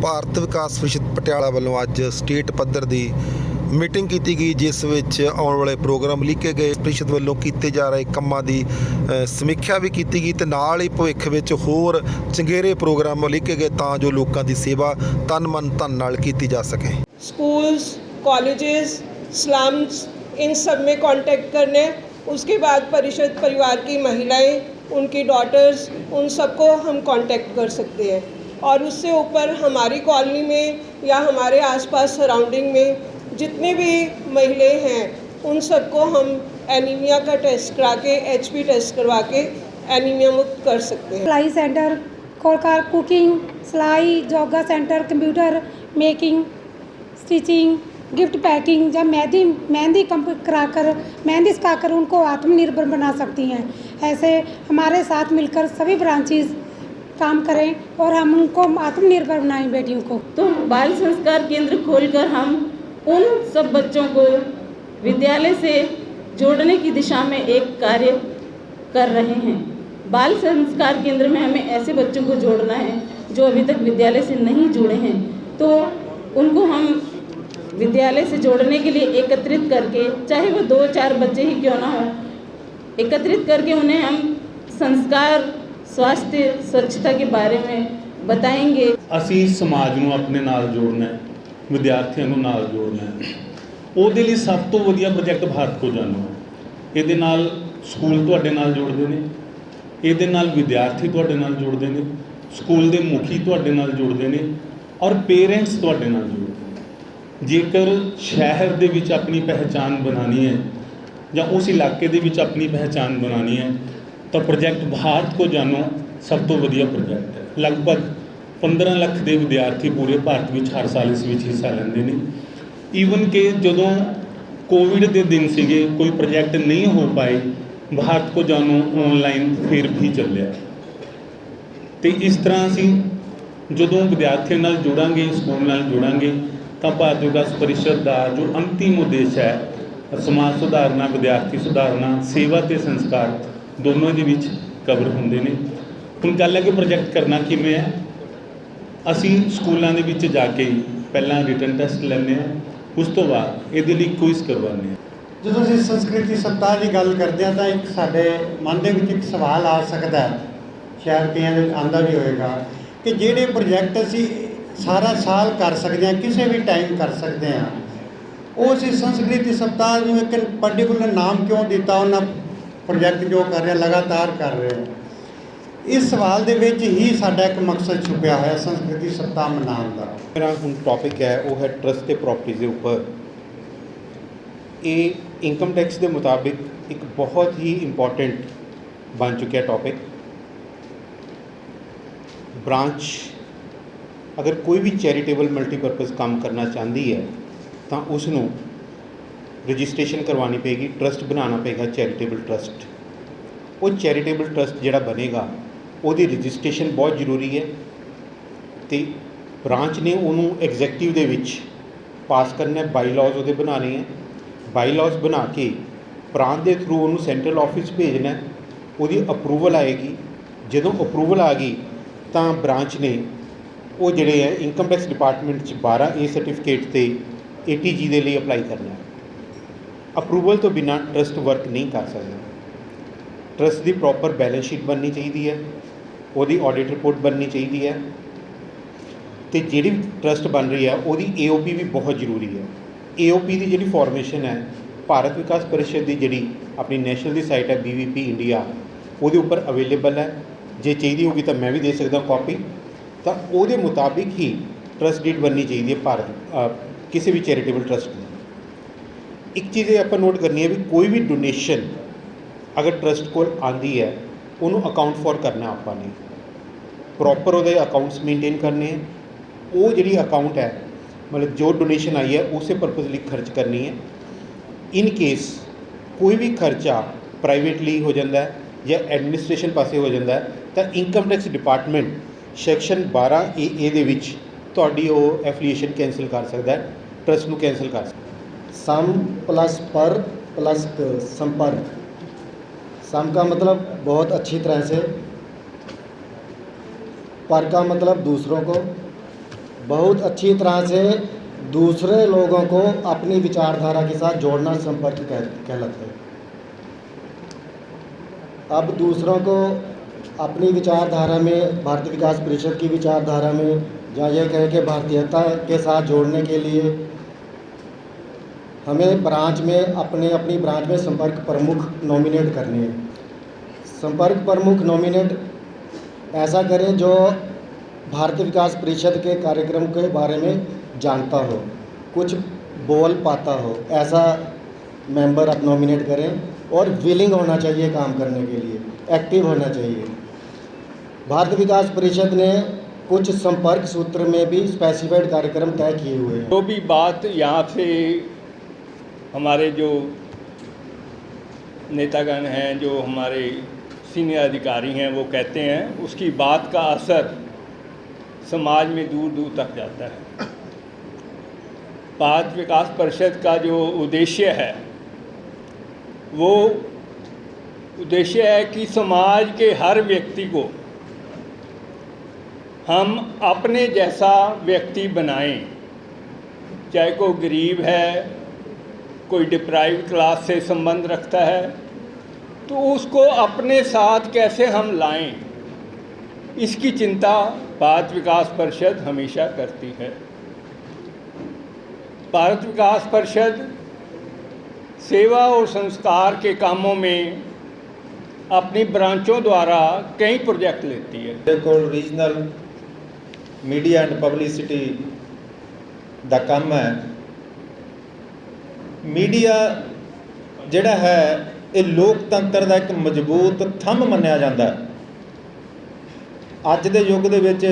ਭਾਰਤ ਵਿਕਾਸ ਪ੍ਰੀਸ਼ਦ ਪਟਿਆਲਾ ਵੱਲੋਂ ਅੱਜ ਸਟੇਟ ਪੱਧਰ ਦੀ ਮੀਟਿੰਗ ਕੀਤੀ ਗਈ, ਜਿਸ ਵਿੱਚ ਆਉਣ ਵਾਲੇ ਪ੍ਰੋਗਰਾਮ ਲਿਖੇ ਗਏ। ਪ੍ਰੀਸ਼ਦ ਵੱਲੋਂ ਕੀਤੇ ਜਾ ਰਹੇ ਕੰਮਾਂ ਦੀ ਸਮੀਖਿਆ ਵੀ ਕੀਤੀ ਗਈ ਤੇ ਨਾਲ ਹੀ ਭਵਿੱਖ ਵਿੱਚ ਹੋਰ ਚੰਗੇਰੇ ਪ੍ਰੋਗਰਾਮ ਲਿਖੇ गए ਤਾਂ ਜੋ ਲੋਕਾਂ ਦੀ ਸੇਵਾ ਤਨ ਮਨ ਧਨ ਨਾਲ ਕੀਤੀ ਜਾ ਸਕੇ। स्कूल्स, कॉलेजेस, स्लम्स, इन सब में कांटेक्ट करने। उसके बाद परिषद परिवार की महिलाएं, उनकी डॉटर्स, उन सबको हम कांटेक्ट कर सकते हैं। और उससे ऊपर हमारी कॉलोनी में या हमारे आसपास सराउंडिंग में जितने भी महिलाएं हैं उन सबको हम एनीमिया का टेस्ट करा के HP टेस्ट करवा के एनीमिया मुक्त कर सकते हैं। सिलाई सेंटर खोलकर कुकिंग, सिलाई, yoga centre, computer making, stitching, gift packing या मेहंदी कराकर मेहंदी सिखाकर उनको आत्मनिर्भर बना सकती हैं। ऐसे हमारे साथ मिलकर सभी ब्रांचेस काम करें और हम उनको आत्मनिर्भर बनाएं बेटियों को। तो बाल संस्कार केंद्र खोलकर हम उन सब बच्चों को विद्यालय से जोड़ने की दिशा में एक कार्य कर रहे हैं। बाल संस्कार केंद्र में हमें ऐसे बच्चों को जोड़ना है जो अभी तक विद्यालय से नहीं जुड़े हैं, तो उनको हम विद्यालय से जोड़ने के लिए एकत्रित करके, चाहे वो 2-4 बच्चे ही क्यों ना हो, एकत्रित करके उन्हें हम संस्कार, स्वास्थ्य, स्वच्छता के बारे में बताएंगे। ਅਸੀਂ ਸਮਾਜ ਨੂੰ ਆਪਣੇ ਨਾਲ ਜੋੜਨਾ ਹੈ, ਵਿਦਿਆਰਥੀਆਂ ਨੂੰ ਨਾਲ ਜੋੜਨਾ ਹੈ। ਉਹਦੇ ਲਈ ਸਭ ਤੋਂ ਵਧੀਆ ਪ੍ਰੋਜੈਕਟ ਭਾਰਤ ਕੋ ਜਾਣੋ ਹੈ। ਇਹਦੇ ਨਾਲ ਸਕੂਲ ਤੁਹਾਡੇ ਨਾਲ ਜੁੜਦੇ ਨੇ, ਇਹਦੇ ਨਾਲ ਵਿਦਿਆਰਥੀ ਤੁਹਾਡੇ ਨਾਲ ਜੁੜਦੇ ਨੇ, ਸਕੂਲ ਦੇ ਮੁਖੀ ਤੁਹਾਡੇ ਨਾਲ ਜੁੜਦੇ ਨੇ ਔਰ ਪੇਰੈਂਟਸ ਤੁਹਾਡੇ ਨਾਲ ਜੁੜਦੇ ਨੇ। ਜੇਕਰ ਸ਼ਹਿਰ ਦੇ ਵਿੱਚ ਆਪਣੀ ਪਹਿਚਾਣ ਬਣਾਉਣੀ ਹੈ ਜਾਂ ਉਸ ਇਲਾਕੇ ਦੇ ਵਿੱਚ ਆਪਣੀ ਪਹਿਚਾਣ ਬਣਾਉਣੀ ਹੈ ਤਾਂ ਪ੍ਰੋਜੈਕਟ ਭਾਰਤ ਕੋ ਜਾਣੋ ਸਭ ਤੋਂ ਵਧੀਆ ਪ੍ਰੋਜੈਕਟ ਹੈ। ਲਗਭਗ 15 ਲੱਖ ਦੇ ਵਿਦਿਆਰਥੀ ਪੂਰੇ ਭਾਰਤ ਵਿੱਚ ਹਰ ਸਾਲ ਇਸ ਵਿੱਚ ਹਿੱਸਾ ਲੈਂਦੇ ਨੇ। ਈਵਨ ਕਿ ਜਦੋਂ ਕੋਵਿਡ ਦੇ ਦਿਨ ਸੀਗੇ, ਕੋਈ ਪ੍ਰੋਜੈਕਟ ਨਹੀਂ ਹੋ ਪਾਏ, ਭਾਰਤ ਕੋ ਜਾਣੋ ਆਨਲਾਈਨ ਫਿਰ ਵੀ ਚੱਲਿਆ। ਅਤੇ ਇਸ ਤਰ੍ਹਾਂ ਅਸੀਂ ਜਦੋਂ ਵਿਦਿਆਰਥੀਆਂ ਨਾਲ ਜੁੜਾਂਗੇ, ਸਕੂਲ ਨਾਲ ਜੁੜਾਂਗੇ ਤਾਂ ਭਾਰਤ ਵਿਕਾਸ ਪ੍ਰੀਸ਼ਦ ਦਾ ਜੋ ਅੰਤਿਮ ਉਦੇਸ਼ ਹੈ, ਸਮਾਜ ਸੁਧਾਰਨਾ, ਵਿਦਿਆਰਥੀ ਸੁਧਾਰਨਾ, ਸੇਵਾ ਅਤੇ ਸੰਸਕਾਰ ਦੋਨੋਂ ਦੇ ਵਿੱਚ ਕਵਰ ਹੁੰਦੇ ਨੇ। ਹੁਣ ਗੱਲ ਹੈ ਕਿ ਪ੍ਰੋਜੈਕਟ ਕਰਨਾ ਕਿਵੇਂ ਹੈ। ਅਸੀਂ ਸਕੂਲਾਂ ਦੇ ਵਿੱਚ ਜਾ ਕੇ ਪਹਿਲਾਂ ਰਿਟਨ ਟੈਸਟ ਲੈਂਦੇ ਹਾਂ, ਉਸ ਤੋਂ ਬਾਅਦ ਇਹਦੇ ਲਈ ਕੁਇਜ਼ ਕਰਵਾਉਂਦੇ ਹਾਂ। ਜਦੋਂ ਅਸੀਂ ਸੰਸਕ੍ਰਿਤੀ ਸਪਤਾਹ ਦੀ ਗੱਲ ਕਰਦੇ ਹਾਂ ਤਾਂ ਇੱਕ ਸਾਡੇ ਮਨ ਦੇ ਵਿੱਚ ਇੱਕ ਸਵਾਲ ਆ ਸਕਦਾ ਹੈ, ਸ਼ਾਇਦ ਕਈਆਂ ਦੇ ਆਉਂਦਾ ਵੀ ਹੋਏਗਾ, ਕਿ ਜਿਹੜੇ ਪ੍ਰੋਜੈਕਟ ਅਸੀਂ ਸਾਰਾ ਸਾਲ ਕਰ ਸਕਦੇ ਹਾਂ, ਕਿਸੇ ਵੀ ਟਾਈਮ ਕਰ ਸਕਦੇ ਹਾਂ, ਉਹ ਅਸੀਂ ਸੰਸਕ੍ਰਿਤੀ ਸਪਤਾਹ ਨੂੰ ਇੱਕ ਪਰਟੀਕੂਲਰ ਨਾਮ ਕਿਉਂ ਦਿੱਤਾ? ਉਹਨਾਂ ਪ੍ਰੋਜੈਕਟ ਜੋ ਕਰ ਰਹੇ ਲਗਾਤਾਰ ਕਰ ਰਹੇ। ਇਸ ਸਵਾਲ ਦੇ ਵਿੱਚ ਹੀ ਸਾਡਾ ਇੱਕ ਮਕਸਦ ਛੁਪਿਆ ਹੋਇਆ ਸੰਸਕ੍ਰਿਤੀ ਸਪਤਾਹ ਮਨਾਉਣ ਦਾ। ਮੇਰਾ ਹੁਣ ਟੌਪਿਕ ਹੈ ਉਹ ਹੈ ਟਰਸਟ ਤੇ ਪ੍ਰੋਪਰਟੀਜ਼ ਦੇ ਉੱਪਰ। ਇਹ ਇਨਕਮ ਟੈਕਸ ਦੇ ਮੁਤਾਬਿਕ ਇੱਕ ਬਹੁਤ ਹੀ ਇੰਪੋਰਟੈਂਟ ਬਣ ਚੁੱਕਿਆ ਟੌਪਿਕ। ब्रांच अगर कोई भी चैरिटेबल मल्टीपर्पज़ काम करना चाहती है तो उसनों रजिस्ट्रेशन करवानी पेगी, ट्रस्ट बनाना पेगा, चैरिटेबल ट्रस्ट। वो चैरिटेबल ट्रस्ट जिहड़ा बनेगा उसकी रजिस्ट्रेशन बहुत जरूरी है। तो ब्रांच ने उन्होंने एग्जैक्टिव दे विच पास करना, बाईलॉज वो बनाने हैं। बाईलॉज बना के प्रांत के थ्रू उन्होंने सेंट्रल ऑफिस भेजना, वो अप्रूवल आएगी। जो अप्रूवल आ गई तो ब्रांच ने वो जोड़े है income tax department 12A certificate से ATG के लिए अप्लाई करना है। अप्रूवल तो बिना ट्रस्ट वर्क नहीं कर सकता। ट्रस्ट की प्रॉपर बैलेंस शीट बननी चाहिए है, वो ऑडिट रिपोर्ट बननी चाहिए है, तो जी ट्रस्ट बन रही है वो AOP भी बहुत जरूरी है। AOP की जी फॉर्मेशन है भारत विकास परिषद की जी अपनी नैशनल की साइट है BVP इंडिया, वो उपर अवेलेबल है। जे चाहिए होगी तो मैं भी दे सकता कॉपी। तो वो मुताबिक ही ट्रस्ट डीड बननी चाहिए भारत किसी भी चैरिटेबल ट्रस्ट में। एक चीज़ आप नोट करनी है भी कोई भी डोनेशन अगर ट्रस्ट को आती है उन्होंने अकाउंट फॉर करना आपने प्रॉपर वो अकाउंट्स मेनटेन करने हैं। वो जी अकाउंट है मतलब जो डोनेशन आई है उस पर्पज़ लिए खर्च करनी है। इन केस कोई भी खर्चा प्राइवेटली हो जाता है या एडमिनिस्ट्रेशन पासे हो जाता है तो income tax department section 12AA ਦੇ ਵਿੱਚ ਤੁਹਾਡੀ ਉਹ ਐਫੀਲੀਏਸ਼ਨ कैंसिल कर सकता है, ट्रस्ट ਨੂੰ कैंसिल कर सकता है। सम प्लस पर प्लस संपर्क। सम का मतलब बहुत अच्छी तरह से, पर का मतलब दूसरों को, बहुत अच्छी तरह से दूसरे लोगों को अपनी विचारधारा के साथ जोड़ना संपर्क कहलाता है। अब दूसरों को अपनी विचारधारा में, भारतीय विकास परिषद की विचारधारा में, या ये कहें कि भारतीयता के साथ जोड़ने के लिए हमें ब्रांच में अपनी ब्रांच में संपर्क प्रमुख नॉमिनेट करने हैं। संपर्क प्रमुख नॉमिनेट ऐसा करें जो भारतीय विकास परिषद के कार्यक्रम के बारे में जानता हो, कुछ बोल पाता हो, ऐसा मेंबर आप नॉमिनेट करें और विलिंग होना चाहिए काम करने के लिए, एक्टिव होना चाहिए। भारतीय विकास परिषद ने कुछ संपर्क सूत्र में भी स्पेसिफाइड कार्यक्रम तय किए हुए हैं। जो भी बात यहाँ से हमारे जो नेतागण हैं, जो हमारे सीनियर अधिकारी हैं, वो कहते हैं, उसकी बात का असर समाज में दूर दूर तक जाता है। भारत विकास परिषद का जो उद्देश्य है वो उद्देश्य है कि समाज के हर व्यक्ति को हम अपने जैसा व्यक्ति बनाएं, चाहे कोई गरीब है, कोई डिप्राइव्ड क्लास से संबंध रखता है, तो उसको अपने साथ कैसे हम लाएं, इसकी चिंता भारत विकास परिषद हमेशा करती है। भारत विकास परिषद सेवा और संस्कार के कामों में अपनी ब्रांचों द्वारा कई प्रोजेक्ट लेती है। बिल्कुल रीजनल मीडिया एंड पब्लिसिटी दा काम है। मीडिया जिहड़ा है ये लोकतंत्र का एक मजबूत थंम मन्निया जाता है। अज के युग दे विच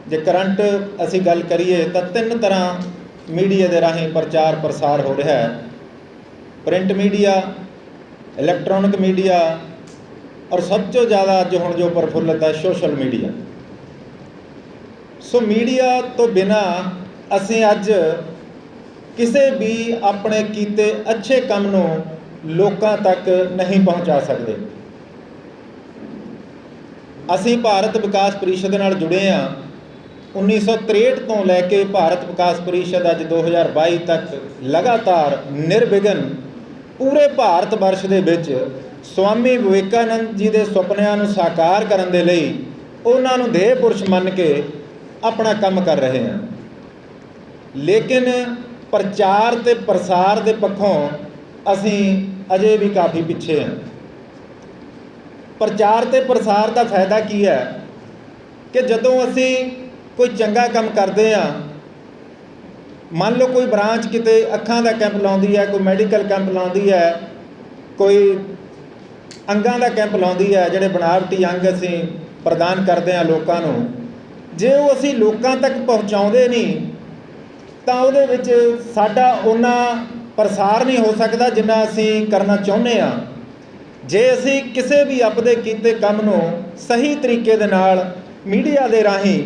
जे करंट असी गल करिए तो 3 तरह मीडिया के राही प्रचार प्रसार हो रहा है। प्रिंट मीडिया, इलैक्ट्रॉनिक मीडिया और सब तो ज़्यादा अज हुण जो प्रफुल्लित है सोशल मीडिया। सो मीडिया तो बिना असी अज किसी भी अपने कीते अच्छे काम नूं लोकां तक नहीं पहुँचा सकते। असी भारत विकास परिषद नाल जुड़े हाँ। 1963 तो लैके भारत विकास परिषद अज 2022 तक लगातार निर्विघन पूरे भारत वर्ष दे विच स्वामी विवेकानंद जी के सुपनिਆਂ ਨੂੰ साकार करन दे लई उन्हां ਨੂੰ देह पुरुष मन के अपना काम कर रहे हैं। लेकिन प्रचार ते प्रसार के पक्षों असी अजे भी काफ़ी पिछे हैं। प्रचार ते प्रसार का फायदा की है कि जदों असी कोई चंगा काम करते हैं, मान लो कोई ब्रांच किते अखां का कैंप लाउंदी है, कोई मैडिकल कैंप लाउंदी है, कोई अंगां का कैंप लाउंदी है, जिहड़े बनावटी अंग असी प्रदान करते हैं लोकां नूं, जे वो असी लोकां तक पहुँचाउंदे नहीं तां उहदे विच साडा उन्ना प्रसार नहीं हो सकता जिन्ना असी करना चाहुंदे हां। जे असी किसी भी अपने कीते काम नूं सही तरीके दे नाल मीडिया दे राही,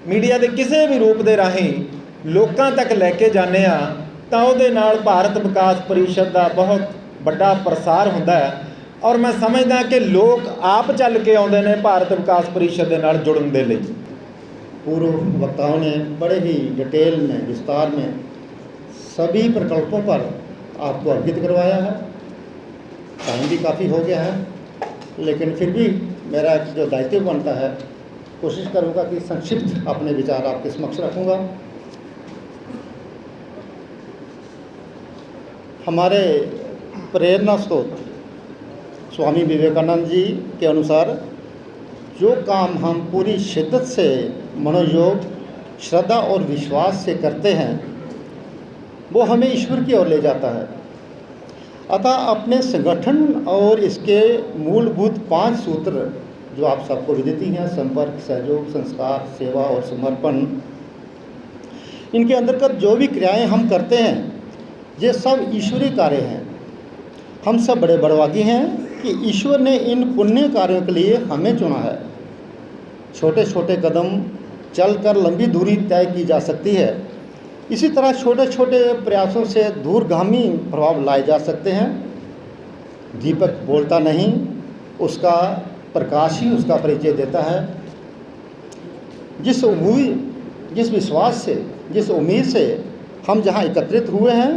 मीडिया के किसी भी रूप के राही लोकां तक लैके जाने हाँ तां उहदे नाल भारत विकास परिषद का बहुत बड़ा प्रसार हुंदा है। और मैं समझदा कि लोग आप चल के आउंदे ने भारत विकास परिषद दे नाल जुड़न दे लई। पूर्व वक्ताओं ने बड़े ही डिटेल में, विस्तार में सभी प्रकल्पों पर आपको अवगत करवाया है। टाइम भी काफ़ी हो गया है, लेकिन फिर भी मेरा जो दायित्व बनता है कोशिश करूँगा कि संक्षिप्त अपने विचार आपके समक्ष रखूँगा। हमारे प्रेरणा स्रोत स्वामी विवेकानंद जी के अनुसार जो काम हम पूरी शिद्दत से मनोयोग, श्रद्धा और विश्वास से करते हैं वो हमें ईश्वर की ओर ले जाता है। अतः अपने संगठन और इसके मूलभूत 5 सूत्र जो आप सबको विदित ही हैं, संपर्क, सहयोग, संस्कार, सेवा और समर्पण, इनके अंतर्गत जो भी क्रियाएं हम करते हैं ये सब ईश्वरीय कार्य हैं। हम सब बड़े बड़भागी हैं कि ईश्वर ने इन पुण्य कार्यों के लिए हमें चुना है। छोटे छोटे कदम चलकर लंबी दूरी तय की जा सकती है। इसी तरह छोटे छोटे प्रयासों से दूरगामी प्रभाव लाए जा सकते हैं। दीपक बोलता नहीं, उसका प्रकाश ही उसका परिचय देता है। जिस जिस विश्वास से, जिस उम्मीद से हम जहां एकत्रित हुए हैं,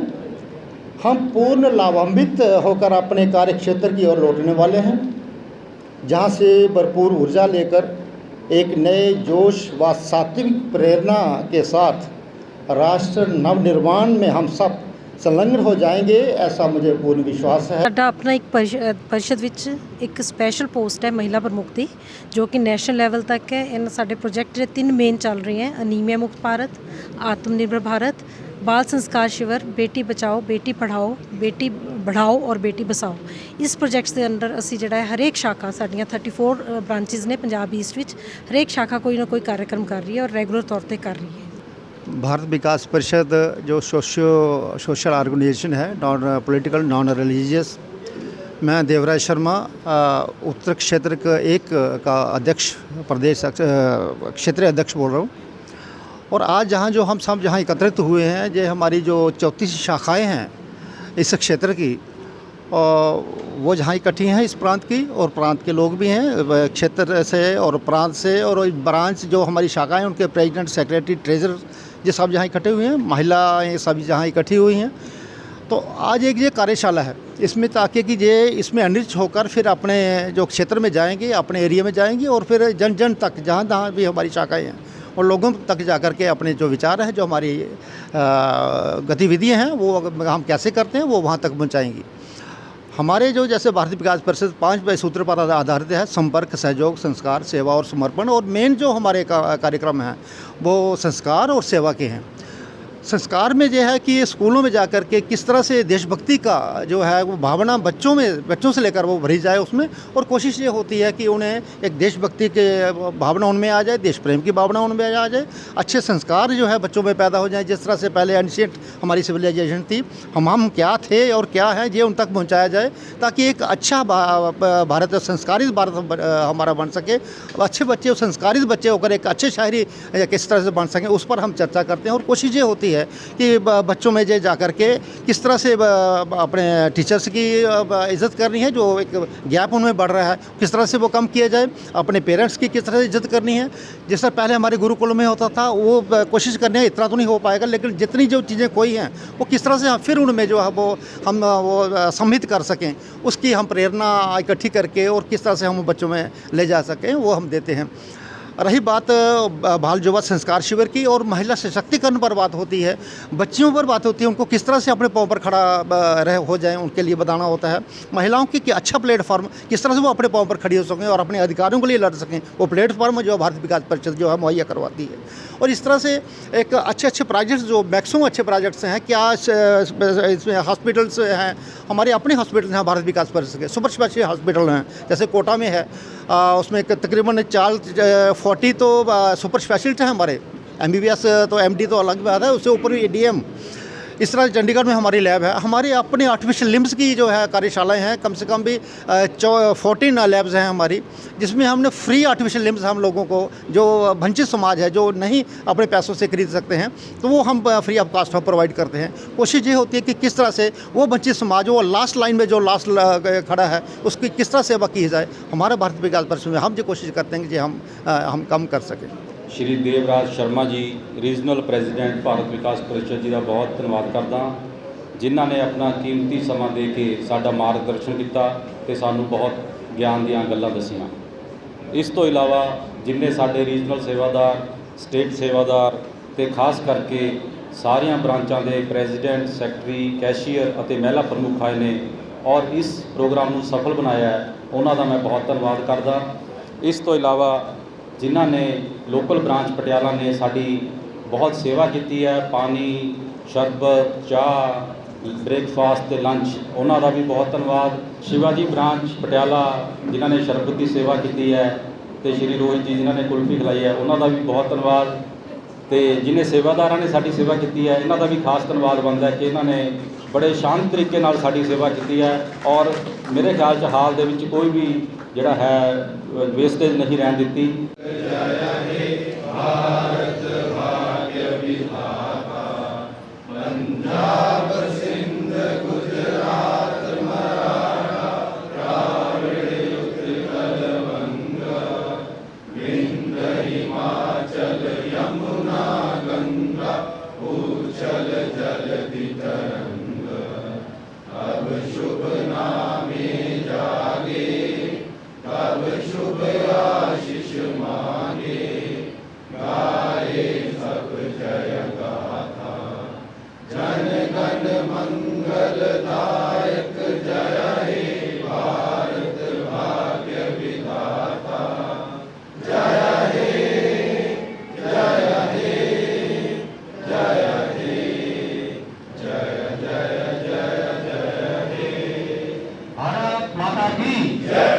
हम पूर्ण लाभान्वित होकर अपने कार्य क्षेत्र की ओर लौटने वाले हैं, जहां से भरपूर ऊर्जा लेकर एक नए जोश व सात्विक प्रेरणा के साथ राष्ट्र नवनिर्माण में हम सब संलग्न हो जाएंगे, ऐसा मुझे पूर्ण विश्वास है। ਸਾਡਾ ਆਪਣਾ ਇੱਕ परिषद ਵਿੱਚ ਇੱਕ ਸਪੈਸ਼ਲ ਪੋਸਟ ਹੈ ਮਹਿਲਾ ਪ੍ਰਮੁੱਖ ਦੀ, ਜੋ ਕਿ ਨੈਸ਼ਨਲ ਲੈਵਲ ਤੱਕ ਹੈ। ਇਹਨਾਂ ਸਾਡੇ ਪ੍ਰੋਜੈਕਟ ਜਿਹੜੇ 3 ਮੇਨ ਚੱਲ ਰਹੇ हैं, ਅਨੀਮੀਆ ਮੁਕਤ ਭਾਰਤ, आत्मनिर्भर भारत, बाल संस्कार शिविर, बेटी बचाओ बेटी पढ़ाओ, बेटी बढ़ाओ और बेटी बसाओ। इस प्रोजेक्ट्स के अंडर ਅਸੀਂ ਜਿਹੜਾ ਹੈ हरेक शाखा ਸਾਡੀਆਂ 34 ब्रांचेस ने पंजाब ईस्ट ਵਿੱਚ हरेक शाखा कोई ना कोई कार्यक्रम कर रही है और रेगुलर तौर पर कर रही है। भारत विकास परिषद जो सोशल ऑर्गेनाइजेशन है, नॉन पॉलिटिकल, नॉन रिलीजियस, मैं देवराज शर्मा उत्तर क्षेत्र का अध्यक्ष, प्रदेश क्षेत्रीय अध्यक्ष बोल रहा हूँ। और आज जो हम सब जहाँ एकत्रित हुए हैं, ये हमारी जो 34 शाखाएँ हैं इस क्षेत्र की, वो जहाँ इकट्ठी हैं इस प्रांत की, और प्रांत के लोग भी हैं क्षेत्र से और प्रांत से, और ब्रांच जो हमारी शाखाएँ हैं उनके प्रेसिडेंट, सेक्रेटरी, ट्रेजरर, ये सब जहाँ इकट्ठे हुए हैं, महिलाएँ सभी जहाँ इकट्ठी हुई हैं। तो आज एक ये कार्यशाला है, इसमें ताकि कि ये इसमें अनिच होकर फिर अपने जो क्षेत्र में जाएंगे, अपने एरिया में जाएंगे, और फिर जन जन तक जहाँ जहाँ भी हमारी शाखाएँ हैं और लोगों तक जा कर के अपने जो विचार हैं, जो हमारी गतिविधियाँ हैं, वो हम कैसे करते हैं वो वहाँ तक पहुँचाएंगी। हमारे जो जैसे भारतीय विकास परिषद 5 सूत्र पर आधारित है, संपर्क, सहयोग, संस्कार, सेवा और समर्पण, और मेन जो हमारे कार्यक्रम हैं वो संस्कार और सेवा के हैं। संस्कार में यह है कि स्कूलों में जाकर के किस तरह से देशभक्ति का जो है वो भावना बच्चों से लेकर वो भरी जाए उसमें, और कोशिश ये होती है कि उन्हें एक देशभक्ति के भावना उनमें आ जाए, देश प्रेम की भावना उनमें आ जाए, अच्छे संस्कार जो है बच्चों में पैदा हो जाए। जिस तरह से पहले एंशिएंट हमारी सिविलाइजेशन थी, हम क्या थे और क्या है, ये उन तक पहुँचाया जाए, ताकि एक अच्छा भारत, संस्कारित भारत हमारा बन सके। अच्छे बच्चे, संस्कारित बच्चे होकर एक अच्छे शायरी किस तरह से बन सकें, उस पर हम चर्चा करते हैं। और कोशिश ये होती है कि बच्चों में जे जा कर के किस तरह से अपने टीचर्स की इज़्ज़त करनी है, जो एक गैप उनमें बढ़ रहा है, किस तरह से वो कम किया जाए, अपने पेरेंट्स की किस तरह से इज़्ज़त करनी है। जिस तरह पहले हमारे गुरुकुल में होता था, वो कोशिश करने हैं, इतना तो नहीं हो पाएगा, लेकिन जितनी जो चीज़ें कोई हैं वो किस तरह से फिर उनमें जो है वो हम सम्मिलित कर सकें, उसकी हम प्रेरणा इकट्ठी करके और किस तरह से हम बच्चों में ले जा सकें, वो हम देते हैं। रही बात बाल युवा संस्कार शिविर की और महिला सशक्तिकरण पर बात होती है, बच्चियों पर बात होती है, उनको किस तरह से अपने पाँव पर खड़ा हो जाएं, उनके लिए बताना होता है। महिलाओं की अच्छा प्लेटफॉर्म, किस तरह से वो अपने पाँव पर खड़ी हो सकें और अपने अधिकारों के लिए लड़ सकें, वो प्लेटफॉर्म जो भारत विकास परिषद जो है मुहैया करवाती है। और इस तरह से एक अच्छे प्रोजेक्ट्स, जो मैक्सिमम अच्छे प्रोजेक्ट्स हैं, क्या इसमें हॉस्पिटल्स हैं, हमारे अपने हॉस्पिटल हैं भारत विकास परिषद के, सुपर स्पेशलिटी हॉस्पिटल हैं, जैसे कोटा में है, उसमें तकरीबन 40 तो सुपर स्पेशलिस्ट हैं हमारे, MBBS तो MD तो अलग बात है, उससे ऊपर भी ADM। इस तरह चंडीगढ़ में हमारी लैब है, हमारे अपने आर्टिफिशियल लिम्स की जो है कार्यशालाएं हैं, कम से कम भी 14 लैब्स हैं हमारी, जिसमें हमने फ्री आर्टिफिशियल लिम्स हम लोगों को, जो वंचित समाज है, जो नहीं अपने पैसों से खरीद सकते हैं, तो वो हम फ्री ऑफ कास्ट प्रोवाइड करते हैं। कोशिश ये होती है कि किस तरह से वो वंचित समाज, वो लास्ट लाइन में जो लास्ट खड़ा है, उसकी किस तरह सेवा की जाए। हमारा भारत विकास परिषद में हम जो कोशिश करते हैं कि हम कम कर सकें। श्री देवराज शर्मा जी, रीजनल प्रेजिडेंट भारत विकास परिषद जी का बहुत धन्यवाद करदा, जिन्हां ने अपना कीमती समा दे के साडा मार्गदर्शन किया ते सानू बहुत ज्ञान दीआं गल्लां दसीआं। इस तो इलावा जिन्ने साडे रीजनल सेवादार, स्टेट सेवादार ते खास करके सारियां ब्रांचां दे प्रेजिडेंट, सैकटरी, कैशियर अते महिला प्रमुख आए ने और इस प्रोग्राम नूं सफल बनाया है, उन्हां दा मैं बहुत धन्यवाद करदा। इस तो इलावा जिन्हां ने लोकल ब्रांच पटियाला ने साड़ी बहुत सेवा की है, पानी, शरबत, चाह, ब्रेकफास्ट ते लंच, उन्हां दा भी बहुत धन्यवाद। शिवाजी ब्रांच पटियाला जिन्हां ने शरबत की सेवा की है, तो श्री रोहित जी जिन्हां ने कुल्फी खिलाई है, उन्हां दा भी बहुत धन्यवाद। तो जिन्हें सेवादारां ने साड़ी सेवा की है, इन्हां दा भी खास धन्यवाद बनता है कि इन्हां ने बड़े शांत तरीके नाल साड़ी सेवा की है, और मेरे ख्याल च हाल दे विच कोई भी जिहड़ा है वेस्टेज नहीं रहन दित्ती। पंजाब, सिंध, गुजरात, मराठा, द्राविड़, उत्कल, बंग, विंध्य, हिमाचल, यमुना। भारत माता की जय।